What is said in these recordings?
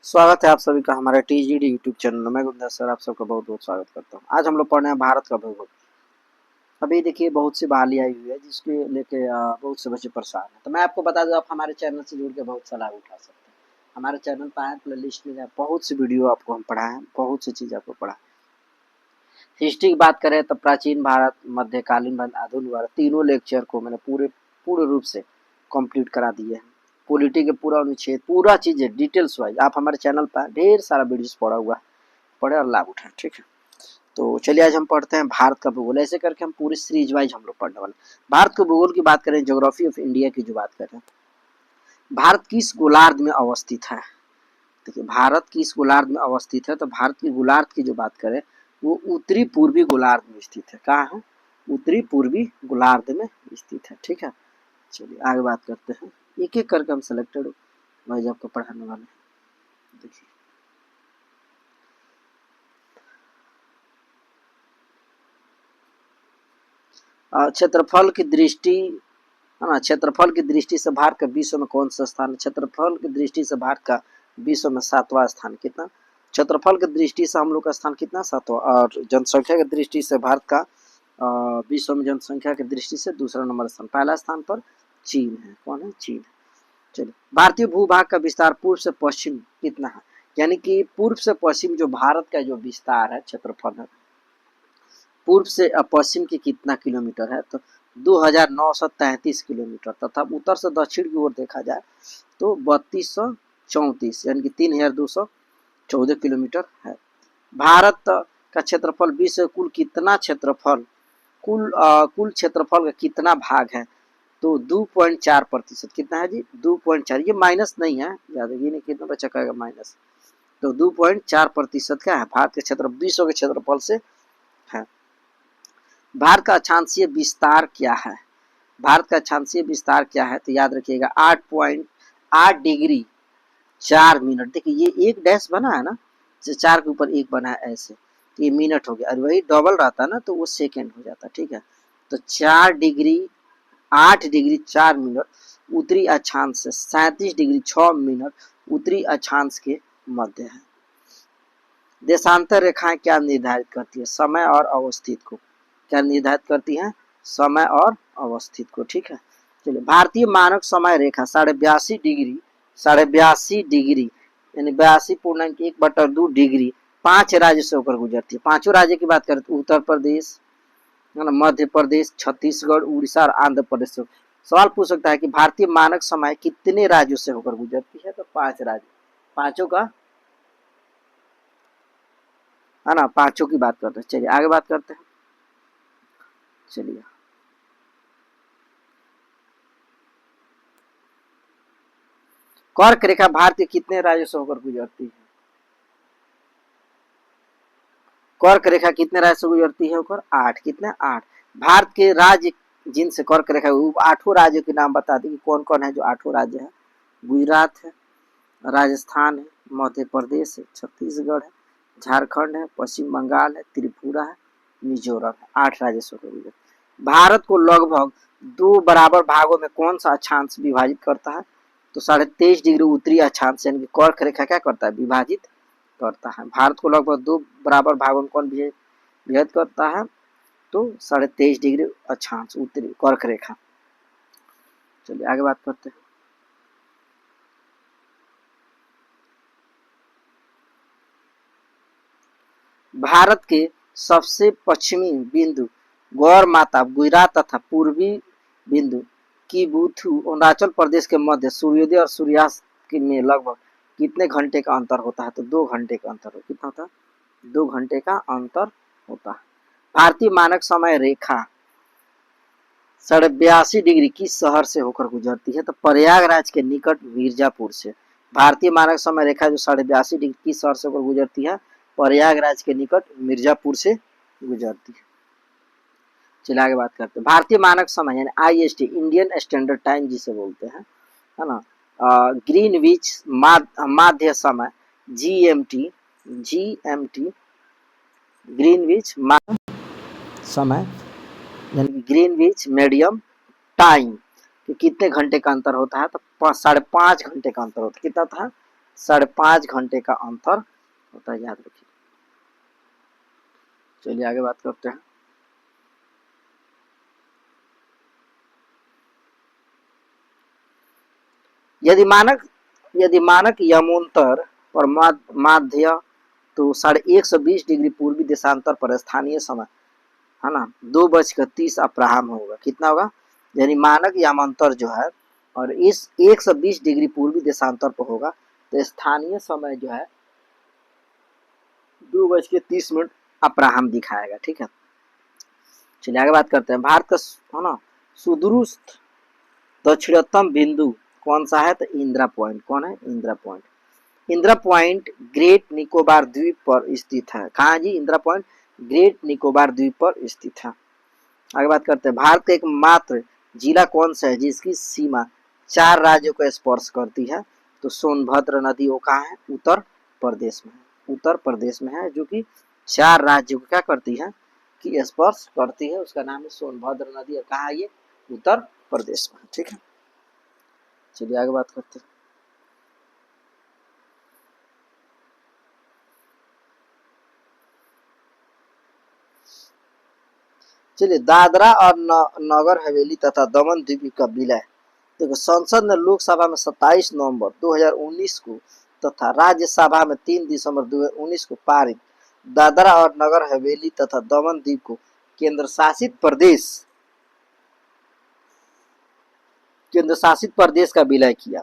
स्वागत है आप सभी का हमारे टीजीडी यूट्यूब चैनल में। मैं गुंजा सर आप सबका बहुत बहुत स्वागत करता हूँ। आज हम लोग पढ़ रहे हैं भारत का भूगोल। अभी देखिए बहुत सी बहाली आई हुई है जिसके लेके बहुत से बच्चे परेशान हैं। तो मैं आपको बता दूं, आप हमारे चैनल से जुड़ के बहुत सा लाभ उठा सकते हैं। हमारे चैनल पर आए, प्ले लिस्ट में जाए, बहुत सी वीडियो आपको हम पढ़ाएं, बहुत सी चीज़ आपको पढ़ाएं। हिस्ट्री की बात करें तो प्राचीन भारत, मध्यकालीन भारत, आधुनिक भारत, तीनों लेक्चर को मैंने पूरे रूप से कंप्लीट करा दिए हैं। पॉलिटी के पूरा अनुच्छेद, पूरा चीज़ें डिटेल्स वाइज आप हमारे चैनल पर ढेर सारा वीडियोस पड़ा हुआ है, पढ़े और लाभ उठाएं। ठीक है, तो चलिए आज हम पढ़ते हैं भारत का भूगोल। ऐसे करके हम पूरी सीरीज वाइज हम लोग पढ़ने वाले। भारत के भूगोल की बात करें, ज्योग्राफी ऑफ इंडिया की जो बात करें, भारत किस गोलार्ध में अवस्थित है। देखिए भारत किस गोलार्ध में अवस्थित है, तो भारत की गोलार्ध की जो बात करें वो उत्तरी पूर्वी गोलार्ध में स्थित है। कहाँ है? उत्तरी पूर्वी गोलार्ध में स्थित है। ठीक है, चलिए आगे बात करते हैं। एक एक करके हम सिलेक्टेड वाइज आपको पढ़ाने वाले हैं। देखिए क्षेत्रफल की दृष्टि है ना, क्षेत्रफल की दृष्टि से भारत का विश्व में कौन सा स्थान है? क्षेत्रफल की दृष्टि से भारत का विश्व में 7वां स्थान। कितना? क्षेत्रफल की दृष्टि से हम लोग का स्थान कितना? 7वां। और जनसंख्या की दृष्टि से भारत का विश्व में जनसंख्या की दृष्टि से दूसरा नंबर स्थान। पहला स्थान पर चीन है। कौन है? चीन। चलिए, भारतीय भूभाग का विस्तार पूर्व से पश्चिम कितना है? यानी कि पूर्व से पश्चिम जो भारत का जो विस्तार है, क्षेत्रफल है, पूर्व से पश्चिम की कितना किलोमीटर है? तो 2933 किलोमीटर, तथा उत्तर से दक्षिण की ओर देखा जाए तो 3234 यानी कि 3214 किलोमीटर है। भारत का क्षेत्रफल विश्व कुल कितना क्षेत्रफल, कुल क्षेत्रफल का कितना भाग है? तो 2.4%। कितना है जी? 2.4। ये माइनस नहीं है, याद रखिए नहीं, कितना बच्चा कहेगा माइनस। तो 2.4% का है भारत के क्षेत्र, विश्व के क्षेत्रफल से है। भारत का अक्षांशीय विस्तार क्या है? भारत का अक्षांशीय विस्तार क्या है? तो याद रखिएगा 8.8 डिग्री 4 मिनट। देखिए ये एक डैश बना है ना, जो 4 के ऊपर एक बना है ऐसे, तो ये मिनट हो गया, और वही डबल रहता ना तो वो सेकेंड हो जाता। ठीक है, तो 4 डिग्री 8 डिग्री 4 मिनट उत्तरी अक्षांश से 37 डिग्री 6 मिनट उत्तरी अक्षांश के मध्य है। देशांतर रेखाएं क्या निर्धारित करती है? समय और अवस्थित को। क्या निर्धारित करती हैं? समय और अवस्थित को। ठीक है, चलिए भारतीय मानक समय रेखा 82.5 डिग्री यानी 82.1/2 डिग्री 5 राज्य से होकर गुजरती है। पांचों राज्य की बात करें तो उत्तर प्रदेश है ना, मध्य प्रदेश, छत्तीसगढ़, उड़ीसा और आंध्र प्रदेश से। सवाल पूछ सकता है कि भारतीय मानक समय कितने राज्यों से होकर गुजरती है? तो 5 राज्य, पांचों का है ना, पांचों की बात करते हैं। चलिए आगे बात करते हैं। चलिए कर्क रेखा भारत के कितने राज्यों से होकर गुजरती है? कर्क रेखा कितने राज्य से गुजरती है होकर? 8। कितने? 8। भारत के राज्य जिनसे कर्क रेखा, वो 8 राज्यों के नाम बता दी कौन कौन है जो 8 राज्य है। गुजरात है, राजस्थान है, मध्य प्रदेश है, छत्तीसगढ़ है, झारखंड है, पश्चिम बंगाल है, त्रिपुरा है, मिजोरम है। 8 राज्य से होकर गुजरती। भारत को लगभग 2 बराबर भागों में कौन सा अक्षांश विभाजित करता है? तो 23.5 डिग्री उत्तरी अक्षांश यानी कि कर्क रेखा क्या करता है? विभाजित करता है। भारत को लगभग 2 बराबर भागों में कौन विभाजित करता है? तो 23.5 डिग्री अक्षांश उत्तरी कर्क रेखा। चलिए आगे बात करते हैं। भारत के सबसे पश्चिमी बिंदु गौर माता गुजरात तथा पूर्वी बिंदु किबुथु अरुणाचल प्रदेश के मध्य सूर्योदय और सूर्यास्त में लगभग कितने घंटे का अंतर होता है? तो 2 घंटे का अंतर। कितना होता है? 2 घंटे का अंतर होता है। भारतीय मानक समय रेखा 82.5 डिग्री किस शहर से होकर गुजरती है? तो प्रयागराज के निकट मिर्जापुर से। भारतीय मानक समय रेखा जो 82.5 डिग्री किस शहर से होकर गुजरती है? प्रयागराज के निकट मिर्जापुर से गुजरती है। चलिए आगे बात करते हैं। भारतीय मानक समय यानी IST, इंडियन स्टैंडर्ड टाइम जिसे बोलते हैं, है ना, ग्रीनविच माध्य समय GMT ग्रीनविच समय यानी कि ग्रीनविच मीडियम टाइम कि कितने घंटे का अंतर होता है? तो 5.5 घंटे का अंतर होता है। कितना था? 5.5 घंटे का अंतर होता है, याद रखिए। चलिए आगे बात करते हैं। यदि मानक यमोन्तर पर माध्य तो 120 डिग्री पूर्वी देशांतर पर स्थानीय समय, है ना, 2:30 अपराह्न होगा। कितना होगा? यानी मानक यामांतर जो है और इस 120 डिग्री पूर्वी देशांतर पर होगा तो स्थानीय समय जो है 2:30 अपराह्न दिखाएगा। ठीक है, चलिए आगे बात करते हैं। भारत का, है ना, सुदूरस्थ दक्षिणतम बिंदु कौन सा है? तो इंदिरा पॉइंट। कौन है? Indira point. Indira point great Nicobar द्वीप पर स्थित है। कहाँ जी? इंदिरा पॉइंट ग्रेट निकोबार द्वीप पर स्थित है। आगे बात करते हैं। भारत का एकमात्र जिला कौन सा है जिसकी सीमा 4 राज्यों को स्पर्श करती है? तो सोनभद्र नदी वो कहाँ है? उत्तर प्रदेश में है। उत्तर प्रदेश में है, जो कि 4 राज्यों को क्या करती है? कि स्पर्श करती है। उसका नाम है सोनभद्र नदी और कहाँ है ये? उत्तर प्रदेश में। ठीक है, चलिए आगे बात करते हैं। चलिए, दादरा और नगर हवेली तथा दमन द्वीप का विलय। देखो, संसद ने लोकसभा में 27 नवंबर 2019 को तथा राज्यसभा में 3 दिसंबर 2019 को पारित दादरा और नगर हवेली तथा दमन द्वीप को केंद्र शासित प्रदेश का विलय किया।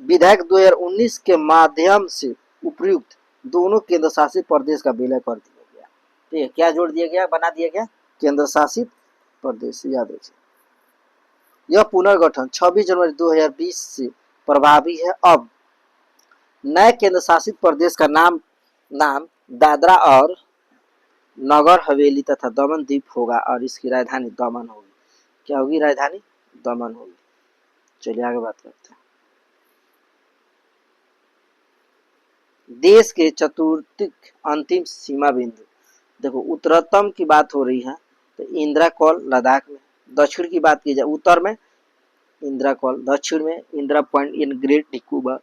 विधेयक 2019 के माध्यम से उपयुक्त दोनों केंद्र शासित प्रदेश का विलय कर दिया गया। ठीक है, क्या जोड़ दिया गया? बना दिया गया केंद्र शासित प्रदेश। याद रखिए। यह पुनर्गठन 26 जनवरी 2020 से प्रभावी है। अब नए केंद्र शासित प्रदेश का नाम दादरा और नगर हवेली तथा दमन द्वीप होगा और इसकी राजधानी दमन होगी। क्या होगी? राजधानी दमन होगी। चलिए आगे बात करते हैं। देश के चतुर्थिक अंतिम सीमा बिंदु। देखो, उत्तरतम की बात हो रही है तो इंदिरा कॉल लद्दाख में। दक्षिण की बात की जाए, उत्तर में इंदिरा कॉल, दक्षिण में Indira Point in Great Nicobar,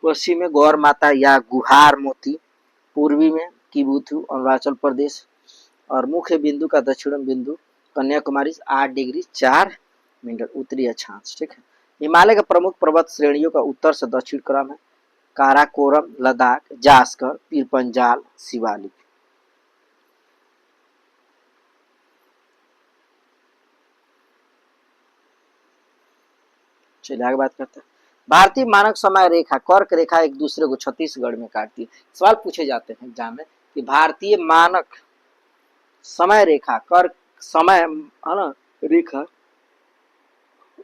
पश्चिम में गौर माता या गुहार मोती, पूर्वी में किबुथु अरुणाचल प्रदेश और मुख्य बिंदु का दक्षिण बिंदु कन्याकुमारी 8 डिग्री 4 मिनट उत्तरी अक्षांश। ठीक है, हिमालय के प्रमुख पर्वत श्रेणियों का उत्तर से दक्षिण क्रम है: काराकोरम, लद्दाख, जास्कर, पीरपंजाल, शिवालिक। चलिए आगे बात करते हैं। भारतीय मानक समय रेखा कर्क रेखा एक दूसरे को छत्तीसगढ़ में काटती है। सवाल पूछे जाते हैं एग्जाम में कि भारतीय मानक समय रेखा कर्क समय, है ना, रेखा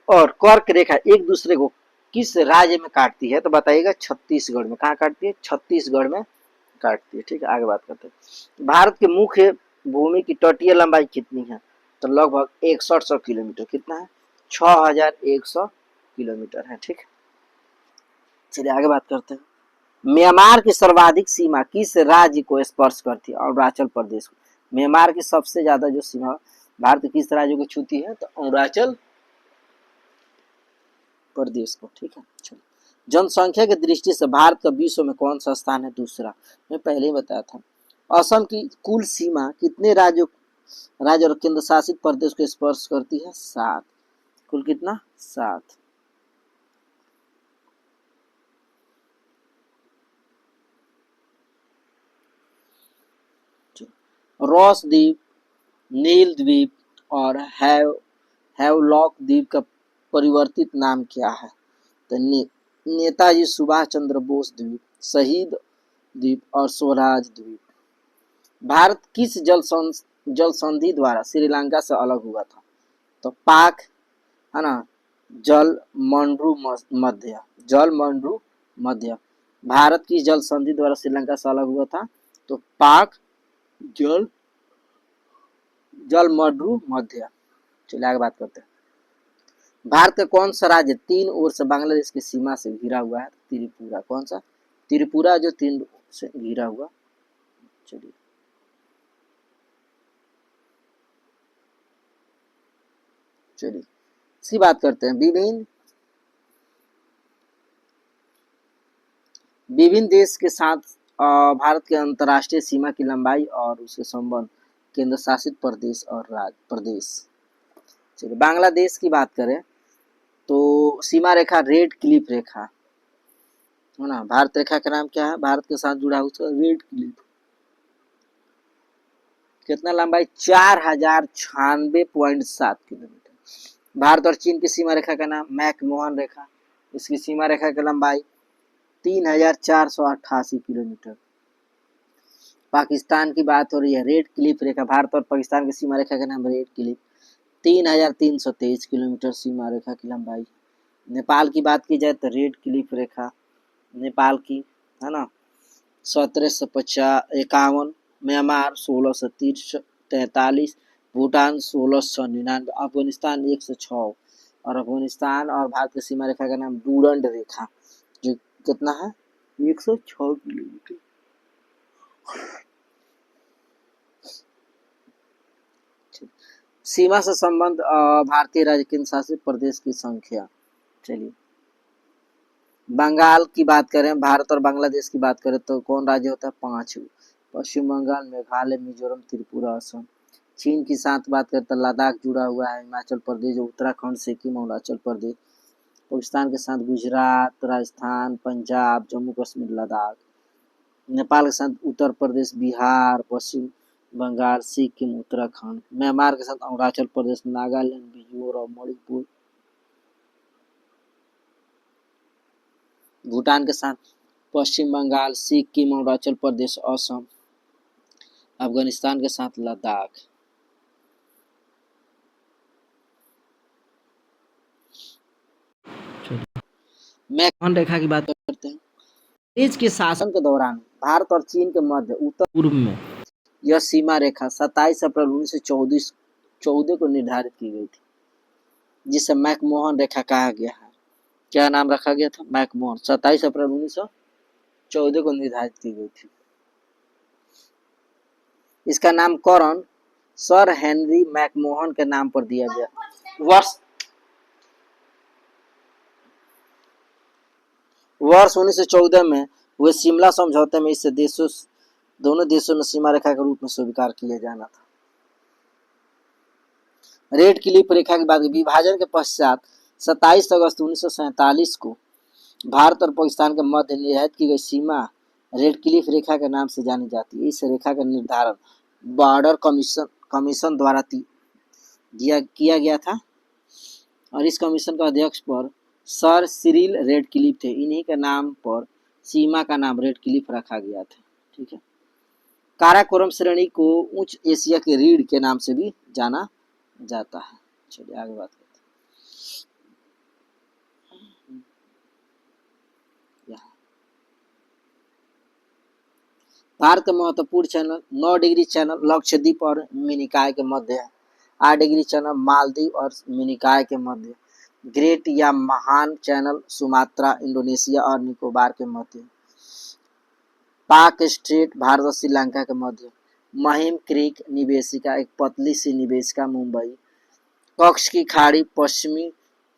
और कर्क रेखा एक दूसरे को किस राज्य में काटती है? तो बताइएगा छत्तीसगढ़ में। कहाँ काटती है? छत्तीसगढ़ में काटती है। ठीक है, आगे बात करते हैं। भारत के मुख्य भूमि की तटीय लंबाई कितनी है? तो लगभग 6100 किलोमीटर। कितना है? 6100 किलोमीटर है। ठीक है, चलिए आगे बात करते हैं। म्यांमार की सर्वाधिक सीमा किस राज्य को स्पर्श करती है? अरुणाचल प्रदेश को। म्यांमार की सबसे ज्यादा जो सीमा भारत किस राज्य को छूती है? तो अरुणाचल प्रदेश को। ठीक है, चलिए। जनसंख्या की दृष्टि से भारत का विश्व में कौन सा स्थान है? दूसरा। मैं पहले ही बताया था। असम की कुल सीमा कितने राज्य और केंद्र शासित प्रदेश को स्पर्श करती है? 7। कुल कितना? 7। रॉस द्वीप, नील द्वीप और हैवलॉक द्वीप का परिवर्तित नाम क्या है? तो नेताजी सुभाष चंद्र बोस द्वीप, शहीद द्वीप और स्वराज द्वीप। भारत किस जल संधि द्वारा श्रीलंका से अलग हुआ था? तो पाक, है ना, जल मंडरू मध्य, जल मंडरू मध्य। भारत की जल संधि द्वारा श्रीलंका से अलग हुआ था? तो पाक जल मंडरू मध्य। चलिए आगे बात करते हैं। भारत का कौन सा राज्य 3 ओर से बांग्लादेश की सीमा से घिरा हुआ है? त्रिपुरा। कौन सा? त्रिपुरा, जो 3 से घिरा हुआ। चलिए, इसकी बात करते हैं। विभिन्न देश के साथ भारत के अंतर्राष्ट्रीय सीमा की लंबाई और उसके संबंध, केंद्र शासित प्रदेश और राज्य प्रदेश। चलिए बांग्लादेश की बात करें तो सीमा रेखा रेड क्लिफ रेखा है ना। भारत रेखा का नाम क्या है, भारत के साथ जुड़ा उसका रेड क्लिफ। कितना लंबाई, 4096.7 किलोमीटर। भारत और चीन की सीमा रेखा का नाम मैकमोहन रेखा। इसकी सीमा रेखा की लंबाई 3488 किलोमीटर। पाकिस्तान की बात हो रही है, रेड क्लिफ रेखा। भारत और पाकिस्तान की सीमा रेखा का नाम रेड क्लिफ, 3323 किलोमीटर सीमा रेखा की लंबाई। नेपाल की बात की जाए तो रेड क्लिफ रेखा नेपाल की है ना, 1751। म्यांमार 1643, भूटान 1699, अफगानिस्तान 106। और अफगानिस्तान और भारत की सीमा रेखा का नाम डूरंड रेखा, जो कितना है 106 किलोमीटर। सीमा से संबंध भारतीय राज्य केंद्र शासित प्रदेश की संख्या। चलिए बंगाल की बात करें, भारत और बांग्लादेश की बात करें तो कौन राज्य होता है, 5। पश्चिम बंगाल, मेघालय, मिजोरम, त्रिपुरा, असम। चीन की साथ बात करें तो लद्दाख जुड़ा हुआ है, हिमाचल प्रदेश, उत्तराखंड, सिक्किम, अरुणाचल प्रदेश। पाकिस्तान के साथ गुजरात, राजस्थान, पंजाब, जम्मू कश्मीर, लद्दाख। नेपाल के साथ उत्तर प्रदेश, बिहार, पश्चिम बंगाल, सिक्किम, उत्तराखंड। म्यांमार के साथ अरुणाचल प्रदेश, नागालैंड, मिजोरम, मणिपुर। भूटान के साथ पश्चिम बंगाल, सिक्किम, अरुणाचल प्रदेश, असम। अफगानिस्तान के साथ लद्दाख। मैकमोहन रेखा की बात करते हैं। अंग्रेज के शासन के दौरान भारत और चीन के मध्य उत्तर पूर्व में यह सीमा रेखा 27 अप्रैल 1914 को निर्धारित की गई थी, जिसे मैकमोहन रेखा कहा गया है। क्या नाम रखा गया था, मैकमोहन। 27 अप्रैल 1914 को निर्धारित की गई थी। इसका नामकरण सर हेनरी मैकमोहन के नाम पर दिया गया। वर्ष 1914 में हुए शिमला समझौते में इसे दोनों देशों में सीमा रेखा के रूप में स्वीकार किया जाना था। रेड क्लिफ रेखा की बात, विभाजन के पश्चात 27 अगस्त 1947 को भारत और पाकिस्तान के मध्य निर्धारित की गई सीमा रेड क्लिफ रेखा के नाम से जानी जाती है। इस रेखा का निर्धारण बॉर्डर कमीशन द्वारा किया गया था और इस कमीशन का अध्यक्ष पर सर सिरिल रेड क्लिफ थे। इन्हीं के नाम पर सीमा का नाम रेड क्लिफ रखा गया था। ठीक है। काराकोरम श्रेणी को उच्च एशिया के रीढ़ के नाम से भी जाना जाता है। चलिए आगे बात करते हैं। भारत का महत्वपूर्ण चैनल 9 डिग्री चैनल लक्षद्वीप और मिनिकॉय के मध्य है। 8 डिग्री चैनल मालदीव और मिनिकॉय के मध्य। ग्रेट या महान चैनल सुमात्रा, इंडोनेशिया और निकोबार के मध्य। पाक स्ट्रेट भारत और श्रीलंका के मध्य। महिम क्रीक निवेशिका, एक पतली सी निवेशिका, मुंबई। कक्ष की खाड़ी पश्चिमी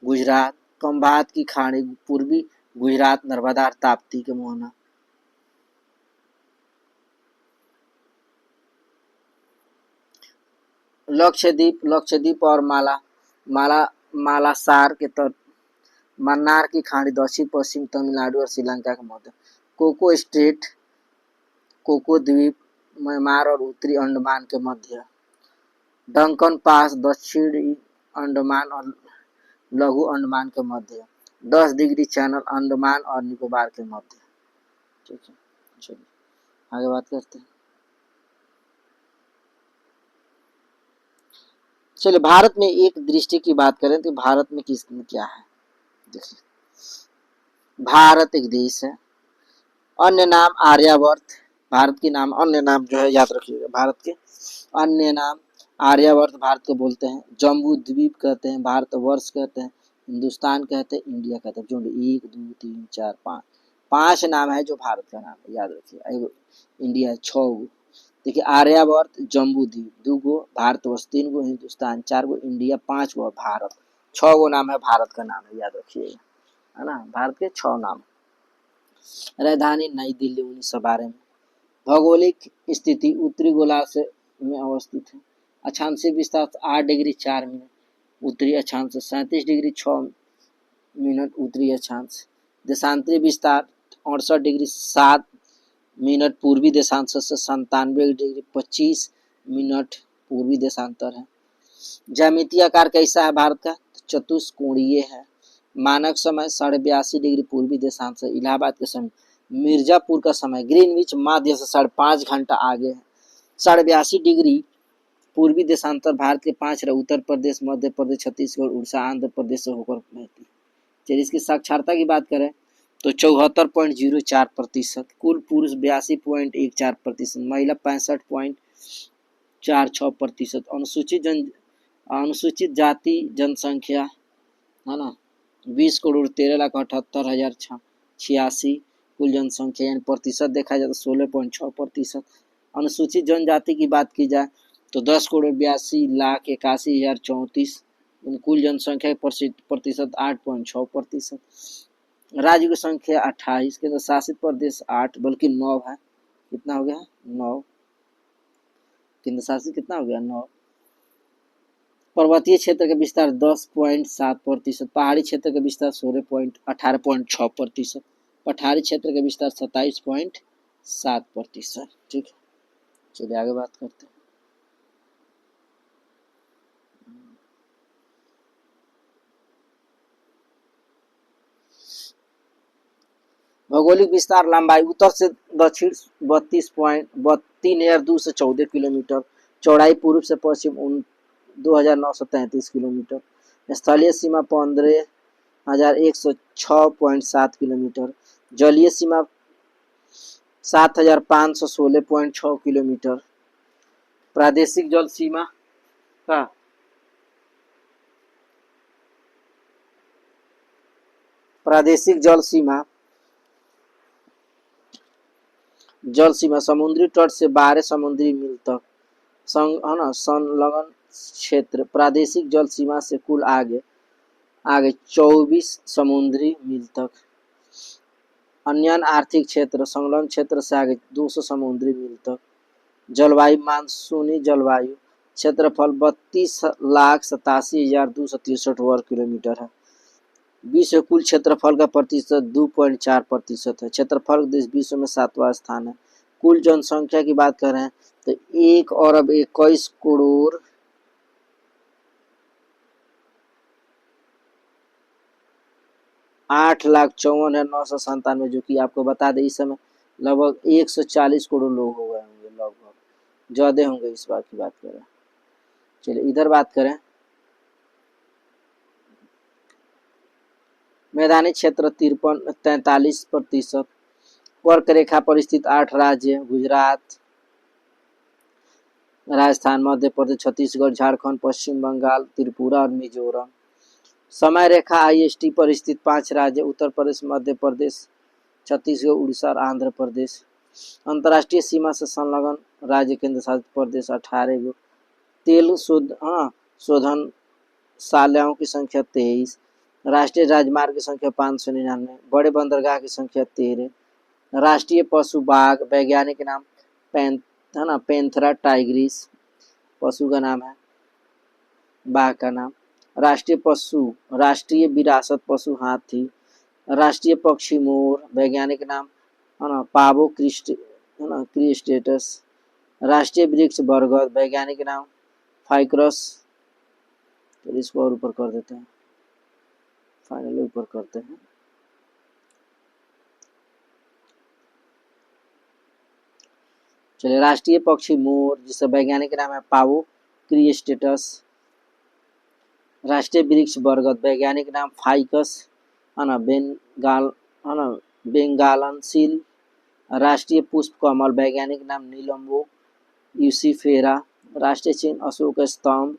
गुजरात। खंभात की खाड़ी पूर्वी गुजरात, नर्मदा और ताप्ती के मोहना। लक्षद्वीप और मालासार के तट। मन्नार की खाड़ी दक्षिण पश्चिम तमिलनाडु और श्रीलंका के मध्य। कोको स्ट्रेट कोको द्वीप म्यांमार और उत्तरी अंडमान के मध्य। डंकन पास दक्षिणी अंडमान और लघु अंडमान के मध्य। 10 डिग्री चैनल अंडमान और निकोबार के मध्य। ठीक है, चलिए आगे बात करते हैं। चलिए भारत में एक दृष्टि की बात करें तो भारत में किसमें क्या है। देखिए भारत एक देश है, अन्य नाम आर्यावर्त। भारत के नाम अन्य नाम जो है याद रखिएगा, भारत के अन्य नाम आर्यावर्त भारत को बोलते हैं। जम्बू द्वीप कहते हैं, भारत वर्ष कहते हैं, हिंदुस्तान कहते हैं, इंडिया कहते हैं। जो 1 2 3 4 5 नाम है जो भारत का नाम है, याद रखिए। इंडिया 6 देखिए, आर्यावर्त, जम्बू द्वीप 2 भारतवर्ष 3 हिंदुस्तान 4 इंडिया 5 भारत 6 नाम है भारत का नाम है, याद रखिएगा, है ना। भारत के 6 नाम। राजधानी नई दिल्ली 1912 में। भौगोलिक स्थिति उत्तरी गोलार्ध में अवस्थित है। अक्षांशीय विस्तार 8 डिग्री 4 मिनट उत्तरी अक्षांश, 37 डिग्री 6 मिनट उत्तरी अक्षांश। देशांतरी विस्तार 68 डिग्री 7 मिनट पूर्वी देशांश से 97 डिग्री 25 मिनट पूर्वी देशांतर है। ज्यामितीय आकार कैसा है भारत का? चतुष्कोणीय है। मानक समय 82.5 डिग्री पूर्वी देशांश है। इलाहाबाद के समय, मिर्जापुर का समय ग्रीनविच माध्य से 5.5 घंटा आगे है। 82.5 डिग्री पूर्वी देशांतर भारत के 5 उत्तर प्रदेश, मध्य प्रदेश, छत्तीसगढ़, उड़ीसा, आंध्र प्रदेश से होकर बहती है। चलिए इसकी साक्षरता की बात करें तो 74.04%, कुल पुरुष 82.14%, महिला 65.46%। अनुसूचित जाति जनसंख्या है ना 20,13,78,086 कुल जनसंख्या, यानी प्रतिशत देखा जाए तो 16.6%। अनुसूचित जनजाति की बात की जाए तो 10,82,81,034 कुल जनसंख्या प्रतिशत 8.6%। राज्य की संख्या 28, केंद्र शासित प्रदेश 8 बल्कि 9 है। कितना हो गया? 9। केंद्र शासित कितना हो गया? 9। पर्वतीय क्षेत्र का विस्तार 10.7%, पहाड़ी क्षेत्र का विस्तार 18.6%, पठारी क्षेत्र का विस्तार 27.7%। ठीक है, चलिए आगे बात करते हैं। भौगोलिक विस्तार लंबाई उत्तर से दक्षिण 32.214 किलोमीटर, चौड़ाई पूर्व से पश्चिम 2933 किलोमीटर, स्थलीय सीमा 15,106.7 किलोमीटर, जलीय सीमा 7,516.6 किलोमीटर, प्रादेशिक जल सीमा का प्रादेशिक जल सीमा समुद्री तट से 12 समुद्री मील तक है ना संलग्न क्षेत्र। प्रादेशिक जल सीमा से कुल आगे 24 समुद्री मील तक। अन्य आर्थिक क्षेत्र संलग्न क्षेत्र से आगे 200 समुद्री मील तक। जलवायु मानसूनी जलवायु, क्षेत्रफल 32,87,263 वर्ग किलोमीटर है। विश्व कुल क्षेत्रफल का प्रतिशत 2.4% है। क्षेत्रफल विश्व में 7वां स्थान है। कुल जनसंख्या की बात करें तो 1,08,54,997, जो कि आपको बता दें इस समय लगभग 140 करोड़ लोग हो गए होंगे, लगभग ज्यादा होंगे इस बात की बात करें। चलिए इधर बात करें। मैदानी क्षेत्र 43%। कर्क रेखा पर स्थित 8 राज्य गुजरात, राजस्थान, मध्य प्रदेश, छत्तीसगढ़, झारखंड, पश्चिम बंगाल, त्रिपुरा और मिजोरम। समय रेखा IST पर स्थित 5 राज्य उत्तर प्रदेश, मध्य प्रदेश, छत्तीसगढ़, उड़ीसा और आंध्र प्रदेश। अंतर्राष्ट्रीय सीमा से संलग्न राज्य केंद्र शासित प्रदेश 18 गो। तेल शोधनशालाओं की संख्या 23। राष्ट्रीय राजमार्ग की संख्या 599। बड़े बंदरगाह की संख्या 13। राष्ट्रीय पशु बाघ, वैज्ञानिक नाम पैंथेरा टाइग्रिस पशु का नाम है, बाघ का नाम। राष्ट्रीय विरासत पशु हाथी। राष्ट्रीय पक्षी मोर, वैज्ञानिक नाम पावो क्रिस्टेटस। राष्ट्रीय वृक्ष बरगद, वैज्ञानिक नाम फाइकस। तो इसको और ऊपर कर देते हैं, फाइनली ऊपर करते हैं। चलिए राष्ट्रीय पक्षी मोर, जिसका वैज्ञानिक नाम है पावो क्रिस्टेटस। राष्ट्रीय वृक्ष बरगद, वैज्ञानिक नाम फाइकस बेंगालनसील। राष्ट्रीय पुष्प कमल, वैज्ञानिक नाम नीलम्बो यूसिफेरा। राष्ट्रीय चिन्ह अशोक स्तंभ।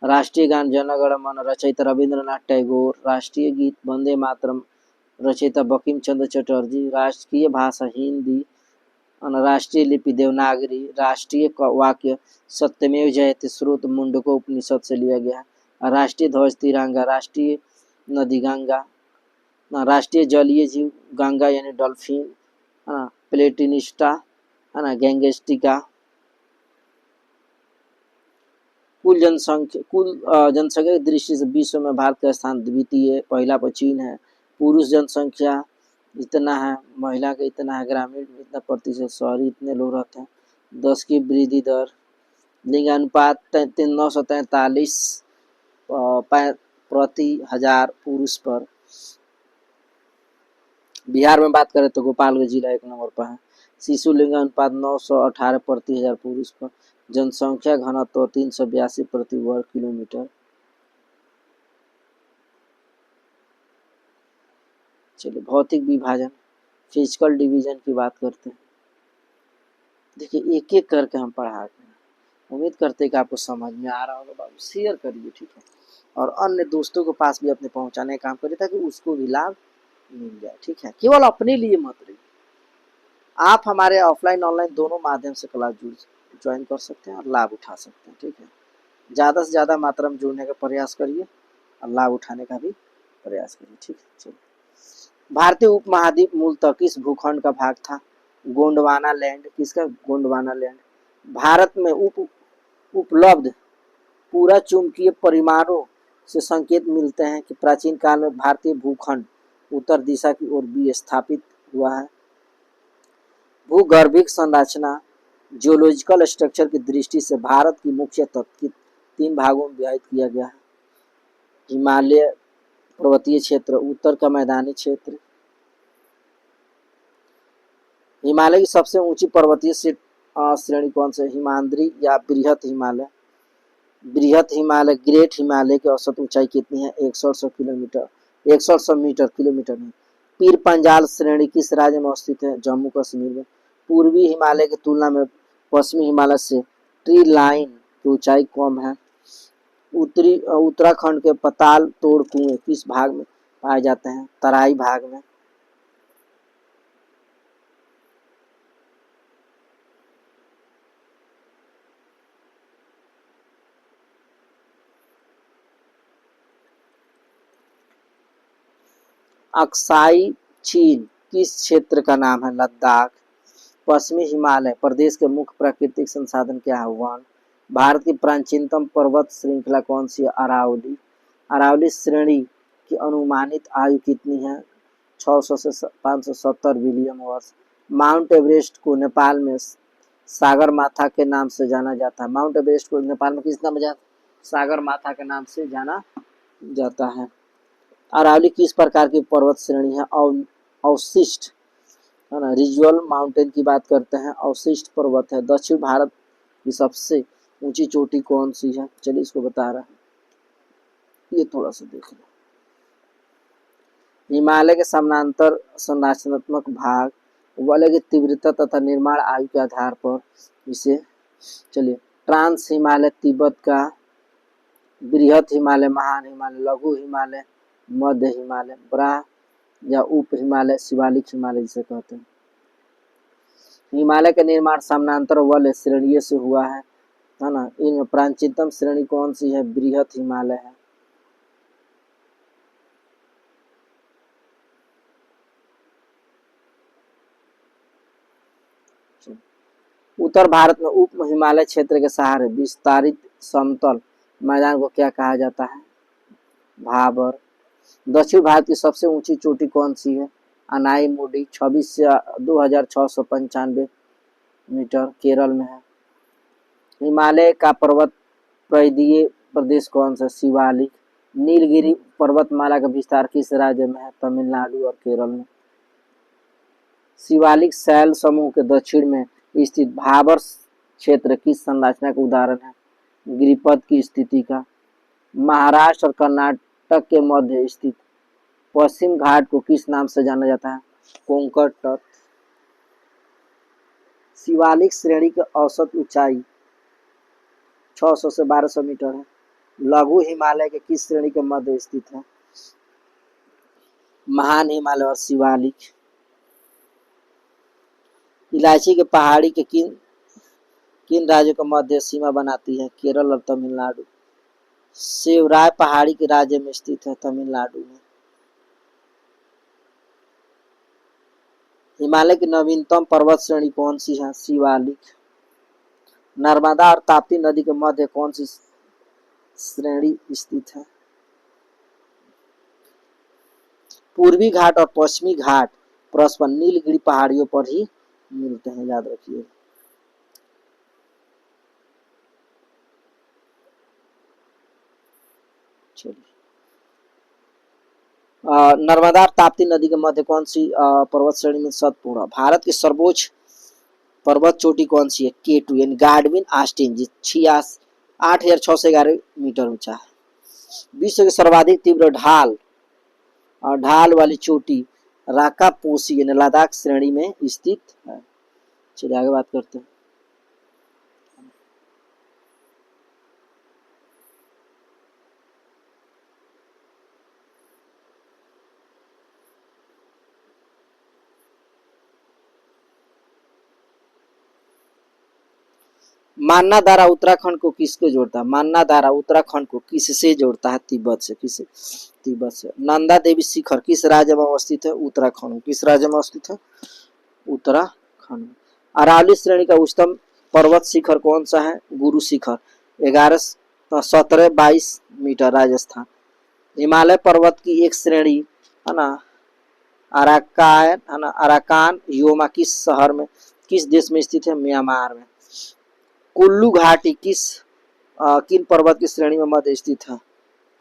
राष्ट्रीय गान जन गण मन, रचयिता रविंद्रनाथ टैगोर। राष्ट्रीय गीत वंदे मातरम, रचयिता बंकिम चंद्र चटर्जी। राष्ट्रीय भाषा हिंदी। राष्ट्रीय लिपि देवनागरी। राष्ट्रीय वाक्य सत्यमेव जयते स्रोत मुंडको उपनिषद से लिया गया। राष्ट्रीय ध्वज तिरंगा। राष्ट्रीय नदी गंगा। राष्ट्रीय जलीय जीव गंगा यानी डॉल्फिन, है ना, प्लेटिनिस्टा, है ना, गैंगेस्टिका। जनसंख्या की दृष्टि से विश्व में भारत का स्थान द्वितीय, पहला पर चीन है। पुरुष जनसंख्या इतना है, महिला का इतना है, ग्रामीण इतना प्रतिशत, शहरी इतने लोग रहते हैं। 10 की वृद्धि दर, लिंगानुपात 943 प्रति हजार पुरुष पर। बिहार में बात करें तो गोपालगंज जिला 1 नंबर पर है। शिशु लिंगानुपात 918 प्रति हजार पुरुष पर। जनसंख्या घनत्व 382 प्रति वर्ग किलोमीटर। चलिए भौतिक विभाजन, फिजिकल डिवीजन की बात करते हैं। देखिए एक एक करके हम पढ़ाते हैं, उम्मीद करते हैं कि आपको समझ में आ रहा होगा। बाबू शेयर करिए, ठीक है, और अन्य दोस्तों के पास भी अपने पहुंचाने का काम करिए ताकि उसको भी लाभ मिल जाए, ठीक है। केवल अपने लिए मत रहिए, आप हमारे ऑफलाइन ऑनलाइन दोनों माध्यम से क्लास ज्वाइन कर सकते हैं और लाभ उठा सकते हैं, ठीक है। ज़्यादा से ज़्यादा मात्रा में जुड़ने का प्रयास करिए और लाभ उठाने का भी प्रयास करिए, ठीक है। चलिए, भारतीय उपमहाद्वीप मूलतः किस भूखंड का भाग था? गोंडवाना लैंड। किसका? गोंडवाना लैंड। भारत में उपलब्ध पूरा चुंबकीय परिमाणों से संकेत मिलते हैं कि प्राचीन काल में भारतीय भूखंड उत्तर दिशा की ओर विस्थापित हुआ है। भूगर्भिक संरचना, जियोलॉजिकल स्ट्रक्चर की दृष्टि से भारत की मुख्य तत्व 3 भागों में विभाजित किया गया है। हिमालय पर्वतीय क्षेत्र, उत्तर का मैदानी क्षेत्र। हिमालय की सबसे ऊंची पर्वतीय श्रेणी कौन सी? हिमाद्री या बृहत हिमालय? बृहत हिमालय, ग्रेट हिमालय की औसत ऊंचाई कितनी है? 168 किलोमीटर, 168 मीटर, किलोमीटर नहीं। पीर पंजाल श्रेणी किस राज्य में स्थित है? जम्मू कश्मीर में। पूर्वी हिमालय की तुलना में पश्चिमी हिमालय से ट्री लाइन की ऊंचाई कम है। उत्तराखंड के पताल तोड़ कुएं किस भाग में पाए जाते हैं? तराई भाग में। अक्साई चीन किस क्षेत्र का नाम है? लद्दाख। पश्चिमी हिमालय प्रदेश के मुख्य प्राकृतिक संसाधन क्या है? वन। भारत की प्राचीनतम पर्वत श्रृंखला कौन सी है? अरावली। अरावली श्रेणी की अनुमानित आयु कितनी है? 600 से 570 बिलियन वर्ष। माउंट एवरेस्ट को नेपाल में सागर माथा के नाम से जाना जाता है। माउंट एवरेस्ट को नेपाल में किस नाम से? सागर माथा के नाम से जाना जाता है। अरावली किस प्रकार की पर्वत श्रेणी है? अवशिष्ट, है ना, रिजुअल माउंटेन की बात करते हैं। अवशिष्ट पर्वत है। दक्षिण भारत की सबसे ऊंची चोटी कौन सी है? चलिए इसको बता रहा है, ये थोड़ा सा देख लो। हिमालय के समानांतर संरचनात्मक भाग, वलय की तीव्रता तथा निर्माण आयु के आधार पर इसे, चलिए, ट्रांस हिमालय, तिब्बत का, बृहत हिमालय, महान हिमालय, लघु हिमालय, मध्य हिमालय, बड़ा या उप हिमालय, शिवालिक हिमालय जिसे कहते हैं। हिमालय का निर्माण समानांतर वलय श्रेणियों से हुआ है ना। इनमें प्राचीनतम श्रेणी कौन सी है? बृहत हिमालय है। उत्तर भारत में उप हिमालय क्षेत्र के सहारे विस्तारित समतल मैदान को क्या कहा जाता है? भाबर। दक्षिण भारत की सबसे ऊंची चोटी कौन सी है? अनाई मुडी, 26 से 2695 मीटर, केरल में है। हिमालय का पर्वत परिधीय प्रदेश कौन सा? शिवालिक। नीलगिरी पर्वतमाला का विस्तार किस राज्य में है? तमिलनाडु और केरल में। शिवालिक शैल समूह के दक्षिण में स्थित भाबर क्षेत्र किस संरचना का उदाहरण है? गिरिपथ की स्थिति का। महाराष्ट्र और कर्नाटक के मध्य स्थित पश्चिम घाट को किस नाम से जाना जाता है? कोंकण तट। शिवालिक श्रेणी की औसत ऊंचाई 600 से 1200 मीटर है। लघु हिमालय के किस श्रेणी के मध्य स्थित है? महान हिमालय और शिवालिक। इलायची के पहाड़ी के किन किन राज्यों के मध्य सीमा बनाती है? केरल और तमिलनाडु। सेवराय पहाड़ी के राज्य में स्थित है, तमिलनाडु में। हिमालय की नवीनतम पर्वत श्रेणी कौन सी है? शिवालिक। नर्मदा और ताप्ती नदी के मध्य कौन सी श्रेणी स्थित है? पूर्वी घाट और पश्चिमी घाट परस्पर नीलगिरी पहाड़ियों पर ही मिलते हैं, याद रखिए। चलिए, नर्मदा और ताप्ती नदी के मध्य कौन सी पर्वत श्रेणी में सतपूर्ण? भारत की सर्वोच्च पर्वत चोटी कौन सी है? K2 यानी गार्डविन आस्टिन, 8,611 मीटर ऊंचा है। विश्व की सर्वाधिक तीव्र ढाल और ढाल वाली चोटी राकापोसी यानी लद्दाख श्रेणी में स्थित है। चलिए आगे बात करते हैं। मान्ना दारा उत्तराखंड को किसको जोड़ता है? मान्ना दारा उत्तराखंड को किससे जोड़ता है? तिब्बत से। किसे? तिब्बत से। नंदा देवी शिखर किस राज्य में अवस्थित है? उत्तराखंड। किस राज्य में अवस्थित है? उत्तराखंड। अरावली श्रेणी का उच्चतम पर्वत शिखर कौन सा है? गुरु शिखर, 1722 मीटर, राजस्थान। हिमालय पर्वत की एक श्रेणी है ना, अराकान है ना, अराकान योमा किस शहर में, किस देश में स्थित है? म्यांमार में। कुल्लू घाटी किन पर्वत की श्रेणी में मध्य स्थित है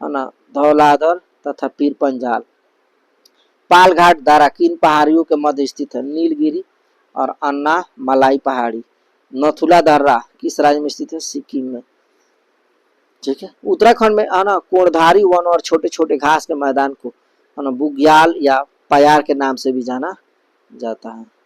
ना? धौलाधर तथा पीर पंजाल। पाल घाट दारा किन पहाड़ियों के मध्य स्थित है? नीलगिरी और अन्ना मलाई पहाड़ी। नथुला दर्रा किस राज्य में स्थित है? सिक्किम में। ठीक है। उत्तराखंड में है ना कोणधारी वन और छोटे छोटे घास के मैदान को है ना बुग्याल या पयार के नाम से भी जाना जाता है।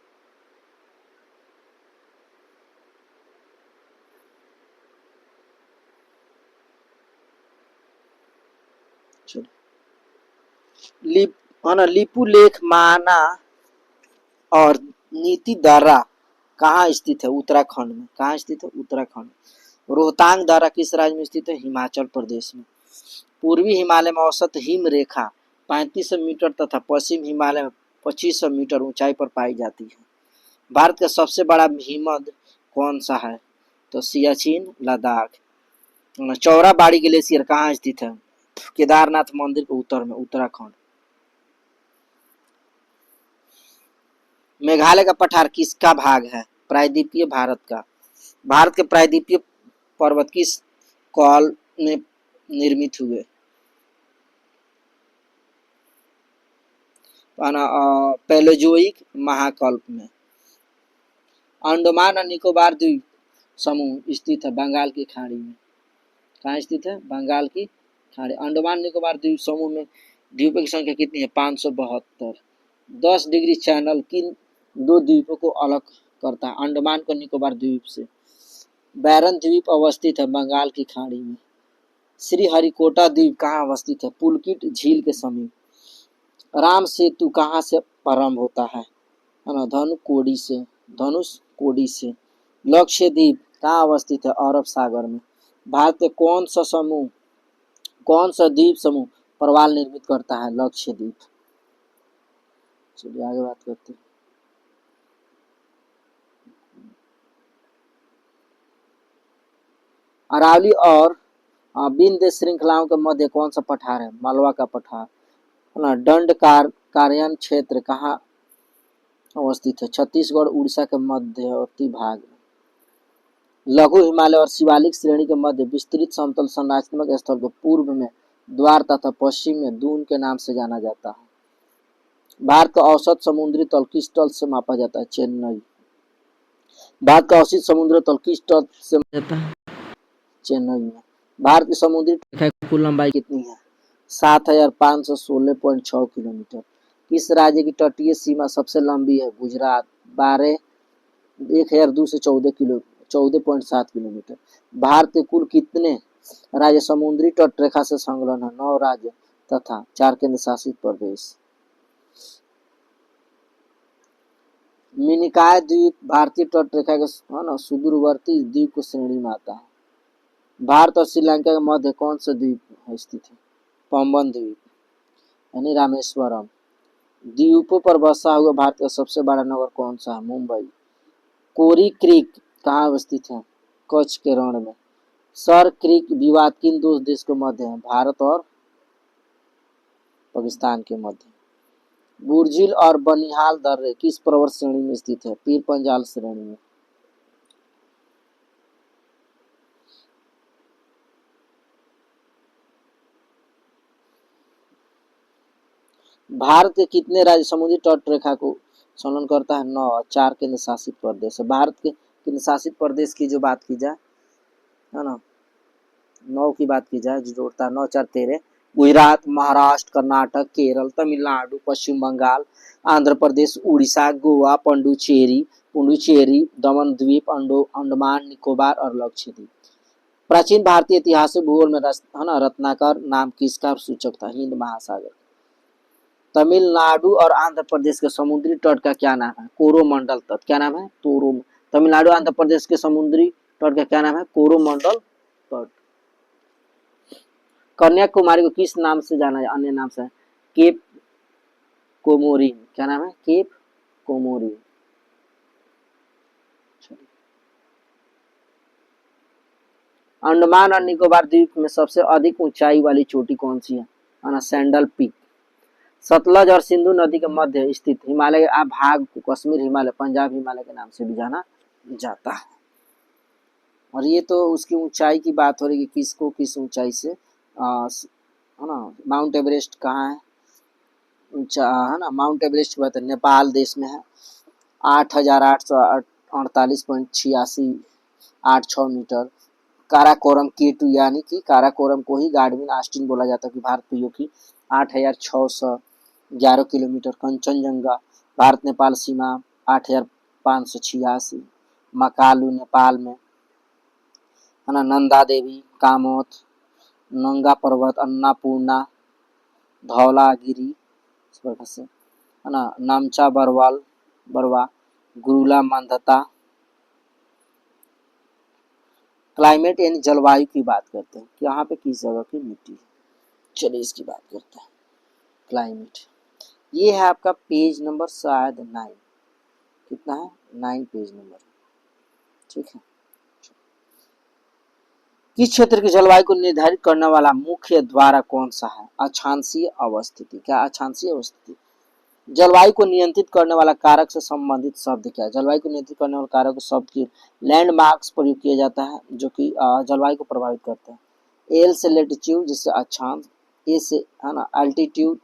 लिपू लेख, माना और नीति दर्रा कहाँ स्थित है? उत्तराखंड में। कहाँ स्थित है? उत्तराखंड। रोहतांग दर्रा किस राज्य में स्थित है? हिमाचल प्रदेश में। पूर्वी हिमालय में औसत हिम रेखा 3500 मीटर तथा पश्चिम हिमालय में 2500 मीटर ऊंचाई पर पाई जाती है। भारत का सबसे बड़ा हिमनद कौन सा है? तो सियाचिन, लद्दाख। चौराबाड़ी ग्लेशियर कहाँ स्थित है? केदारनाथ मंदिर के उत्तर में, उत्तराखंड। मेघालय का पठार किसका भाग है? प्रायद्वीपीय भारत का। भारत के प्रायद्वीपीय पर्वत किस काल में निर्मित हुए? पैलेजोइक महाकल्प में। अंडमान और निकोबार द्वीप समूह स्थित है बंगाल की खाड़ी में। कहाँ स्थित है? बंगाल की खाड़ी। अंडमान निकोबार द्वीप समूह में द्वीपों की संख्या कितनी है? 572। 10 डिग्री चैनल किन दो द्वीपों को अलग करता है अंडमान को निकोबार द्वीप से? बैरन द्वीप अवस्थित है बंगाल की खाड़ी में। श्रीहरिकोटा द्वीप कहाँ अवस्थित है? पुलकित झील के समीप। राम सेतु कहाँ से प्रारंभ होता है ना? धनुषकोडी से। धनुषकोडी से। लक्षद्वीप कहाँ अवस्थित है? अरब सागर में। भारत के कौन सा द्वीप समूह प्रवाल निर्मित करता है? लक्षद्वीप। चलिए आगे बात करते हैं। अरावली और विंध्य श्रृंखलाओं के मध्य कौन सा पठार है? मालवा का पठार है ना। दंडकारण्य क्षेत्र कहाँ अवस्थित है? छत्तीसगढ़ उड़ीसा के मध्यवर्ती भाग में। लघु हिमालय और शिवालिक श्रेणी के मध्य विस्तृत समतल संरचनात्मक स्थल को पूर्व में द्वार तथा पश्चिम में दून के नाम से जाना जाता है। भारत का औसत समुद्री तल किस तल से मापा जाता है? चेन्नई। भारत का औसत समुद्री तल किस तल से मापा जाता है? चेन्नई में। भारत की समुद्री रेखा की कुल लंबाई कितनी है? 7516.6 किलोमीटर। किस राज्य की तटीय सीमा सबसे लंबी है? गुजरात, 12,214 किलोमीटर। भारत के कुल कितने राज्य समुद्री तट रेखा से संलग्न है? 9 राज्य तथा 4 केंद्र शासित प्रदेश। मिनिकॉय द्वीप भारतीय तट रेखा के सुदूरवर्ती द्वीप को श्रेणी में आता है। भारत और श्रीलंका के मध्य कौन सा द्वीप स्थित है? पंबन द्वीप यानी रामेश्वरम। द्वीपों पर बसा हुआ भारत का सबसे बड़ा नगर कौन सा है? मुंबई। कोरी क्रीक कहाँ अवस्थित है? कच्छ के रण में। सर क्रीक विवाद किन दो देश के मध्य है? भारत और पाकिस्तान के मध्य। बुर्जिल और बनिहाल दर्रे किस पर्वत श्रेणी में स्थित है? पीर पंजाल श्रेणी में। भारत के कितने राज्य समुद्री तट रेखा को संलग्न करता है? 9। 4 केंद्र शासित प्रदेश है। भारत के केंद्र शासित प्रदेश की जो बात की जाए, है ना, 9 की बात की जाए, जो जोड़ता है 9 4 13। गुजरात, महाराष्ट्र, कर्नाटक, केरल, तमिलनाडु, पश्चिम बंगाल, आंध्र प्रदेश, उड़ीसा, गोवा, पुडुचेरी, दमन द्वीप, अंडमान निकोबार और लक्षद्वीप। प्राचीन भारतीय इतिहास भूगोल में है ना, रत्नाकर नाम किसका सूचक था? हिंद महासागर। तमिलनाडु और आंध्र प्रदेश के समुद्री तट का क्या नाम है? कोरोमंडल तट। क्या नाम है? तमिलनाडु आंध्र प्रदेश के समुद्री तट का क्या नाम है? कोरोमंडल तट। कन्याकुमारी को किस नाम से जाना है? अन्य नाम से? Cape Comorin. क्या नाम है? Cap Comorin. अंडमान और निकोबार द्वीप में सबसे अधिक ऊंचाई वाली चोटी कौन सी है? Sandal peak. सतलज और सिंधु नदी के मध्य स्थित हिमालय के भाग को कश्मीर हिमालय, पंजाब हिमालय के नाम से भी जाना जाता है। और ये तो उसकी ऊंचाई की बात हो रही है, किसको किस ऊंचाई से, है ना, माउंट एवरेस्ट कहाँ है? ऊंचा, है ना, माउंट एवरेस्ट बात है, नेपाल देश में है। 8,848.8686 मीटर। काराकोरम K2 यानी कि काराकोरम को ही गार्डविन ऑस्टिन बोला जाता है कि भारत पे, की 8,611 किलोमीटर। कंचनजंगा भारत नेपाल सीमा 8,586। मकालू नेपाल में, है ना। नंदा देवी, कामोत, नंगा पर्वत, अन्नापूर्णा, धौलागिरी, इस प्रकार से, है ना, नामचा बरवा, गुरुला मंदता। क्लाइमेट यानी जलवायु की बात करते हैं कि यहाँ पे किस जगह की मिट्टी है। चलिए इसकी बात करते हैं, क्लाइमेट। ये है आपका पेज नंबर शायद 9। कितना है? 9 पेज नंबर। ठीक है। किस क्षेत्र की जलवायु को निर्धारित करने वाला मुख्य द्वारा कौन सा है? अक्षांशीय अवस्थिति। क्या अक्षांशीय अवस्थिति? जलवायु को नियंत्रित करने वाला कारक से संबंधित शब्द क्या है? जलवायु को नियंत्रित करने वाला कारक शब्द की लैंडमार्क्स प्रयोग किया जाता है जो कि जलवायु को प्रभावित करते हैं। एल से लेटीट्यूड जिससे अक्षांश, ए से, है ना, अल्टीट्यूड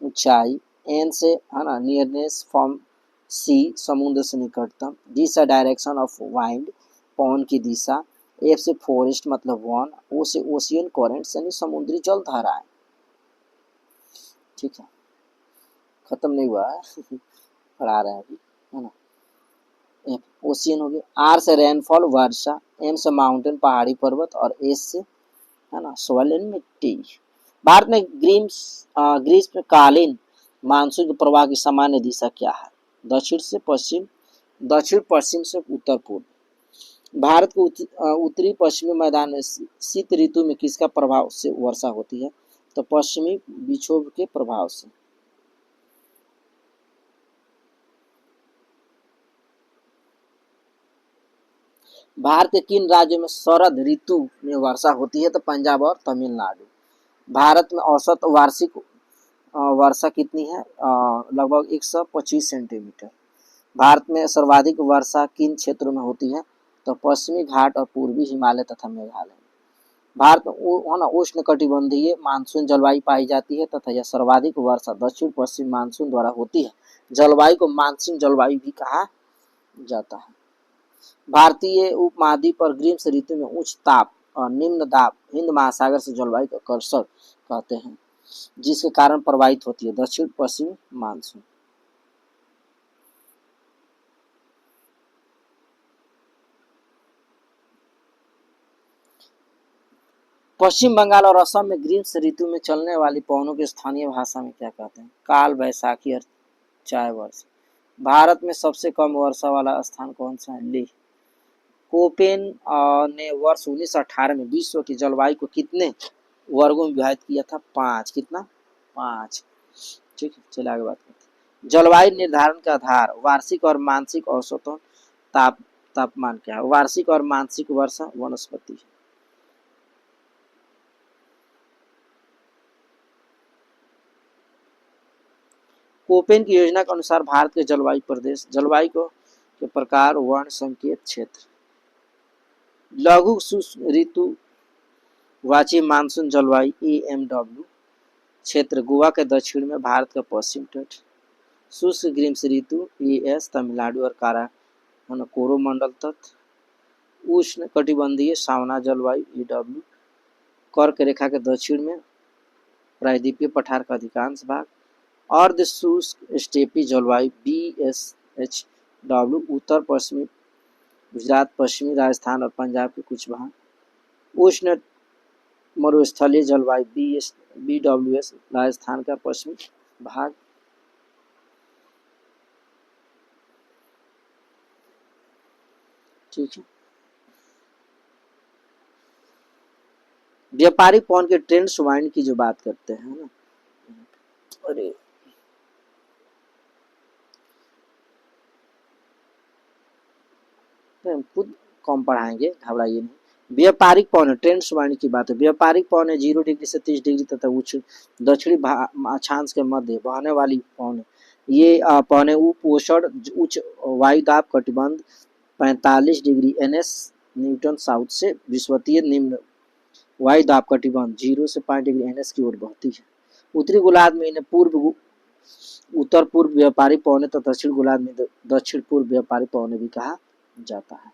ऊंचाई, एन से, है ना, नियरनेस फ्रॉम सी समुद्र से निकटतम, डी से डायरेक्शन ऑफ वाइंड पवन की दिशा, एफ से फॉरेस्ट मतलब वन, ओ से ओशियन करेंट्स यानी समुद्री जल धाराएं। ठीक है, खत्म नहीं हुआ है पढ़ा रहे हैं अभी, है ना। एफ ओशियन हो गया। आर से रेनफॉल वर्षा, एम से माउंटेन पहाड़ी पर्वत और एस से, है ना, सोइल एंड मिट्टी। भारत में ग्रीष्मकालीन मानसून के प्रवाह की सामान्य दिशा क्या है? दक्षिण से पश्चिम, दक्षिण पश्चिम से उत्तर पूर्व। भारत के उत्तरी पश्चिमी मैदान में शीत ऋतु में किसका प्रभाव से वर्षा होती है? तो पश्चिमी विक्षोभ के प्रभाव से। भारत के किन राज्यों में शरद ऋतु में वर्षा होती है? तो पंजाब और तमिलनाडु। भारत में औसत वार्षिक वर्षा कितनी है? लगभग 125 सेंटीमीटर। भारत में सर्वाधिक वर्षा किन क्षेत्रों में होती है? तो पश्चिमी घाट और पूर्वी हिमालय तथा मेघालय। भारत में उष्ण कटिबंधीय मानसून जलवायु पाई जाती है तथा यह सर्वाधिक वर्षा दक्षिण पश्चिम मानसून द्वारा होती है। जलवायु को मानसून जलवायु भी कहा जाता है। भारतीय उपमहाद्वीप पर ग्रीष्म ऋतु में उच्च ताप और निम्न दाब हिंद महासागर से जलवायु का आकर्षण कहते हैं, जिसके कारण प्रभावित होती है दक्षिण पश्चिम मानसून। पश्चिम बंगाल और असम में ग्रीष्म ऋतु में चलने वाली पवनों की स्थानीय भाषा में क्या कहते हैं? काल वैशाखी और चाय वर्ष। भारत में सबसे कम वर्षा वाला स्थान कौन सा है? लेह। कोपेन ने वर्ष 1918 में विश्व की जलवायु को कितने वर्गों में विभाजित किया था? 5। कितना? 5। ठीक है, चलिए आगे बात करते हैं। जलवायु निर्धारण का आधार वार्षिक और मानसिक औसतों तापमान क्या है? वार्षिक और मानसिक वर्षा वनस्पति। कोपेन की योजना के अनुसार भारत के जलवायु प्रदेश जलवायु को के प्रकार वर्ण संकेत क्षेत्र लघु शुष्क ऋतु वाची मानसून जलवायु AMW क्षेत्र गोवा के दक्षिण में भारत का पश्चिम तट शुष्क ग्रीष्म ऋतु AS तमिलनाडु और कोरोमंडल तट उष्ण कटिबंधीय सावना जलवायु EW कर्क रेखा के दक्षिण में प्रायद्वीपीय पठार का अधिकांश भाग अर्ध शुष्क स्टेपी जलवायु BSHW उत्तर पश्चिमी गुजरात पश्चिमी राजस्थान और पंजाब के कुछ भाग उष्ण मरुस्थलीय जलवायु BWS राजस्थान का पश्चिमी भाग ठीक है। व्यापारिक पवन के ट्रेंड्स वाइंड की जो बात करते हैं ना, अरे खुद कम पढ़ाएंगे, घबराइए नहीं। व्यापारिक पवन ट्रेंड्स वाइंड की बात है। व्यापारिक पवन 0 डिग्री से 30 डिग्री तथा उच्च दक्षिणी अक्षांश के मध्य बहने वाली पवन ये पवने उपोषण उच्च वायुदाब कटिबंध 45 डिग्री NS न्यूटन साउथ से विषुवतीय निम्न वायुदाब कटिबंध 0 से 5 डिग्री NS की ओर बहती है। उत्तरी गोलार्ध में इन्हें पूर्व उत्तर पूर्व व्यापारिक पवने तो दक्षिण गोलार्ध में दक्षिण पूर्व व्यापारिक पवने भी कहा जाता है।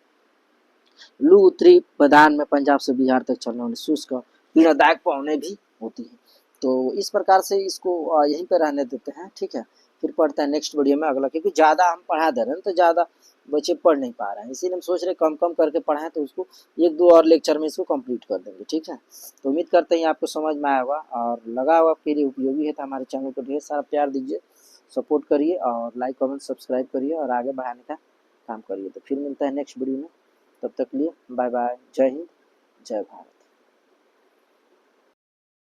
लू उत्तरी मैदान में पंजाब से बिहार तक चलने वाली शुष्क पीड़ादायक पवने भी होती है। तो इस प्रकार से इसको यहीं पर रहने देते हैं, ठीक है। फिर पढ़ते हैं नेक्स्ट वीडियो में अगला, क्योंकि ज़्यादा हम पढ़ा दे रहे हैं तो ज़्यादा बच्चे पढ़ नहीं पा रहे हैं, इसीलिए हम सोच रहे कम कम करके पढ़ाएं तो उसको 1-2 और लेक्चर में इसको कंप्लीट कर देंगे, ठीक है। तो उम्मीद करते हैं आपको समझ में आया होगा और लगा होगा आपके लिए उपयोगी है। तो हमारे चैनल को ढेर सारा प्यार दीजिए, सपोर्ट करिए और लाइक कमेंट सब्सक्राइब करिए और आगे बढ़ाने का काम करिए। तो फिर मिलता है नेक्स्ट वीडियो में, तब तक के लिए बाय बाय, जय हिंद, जय भारत।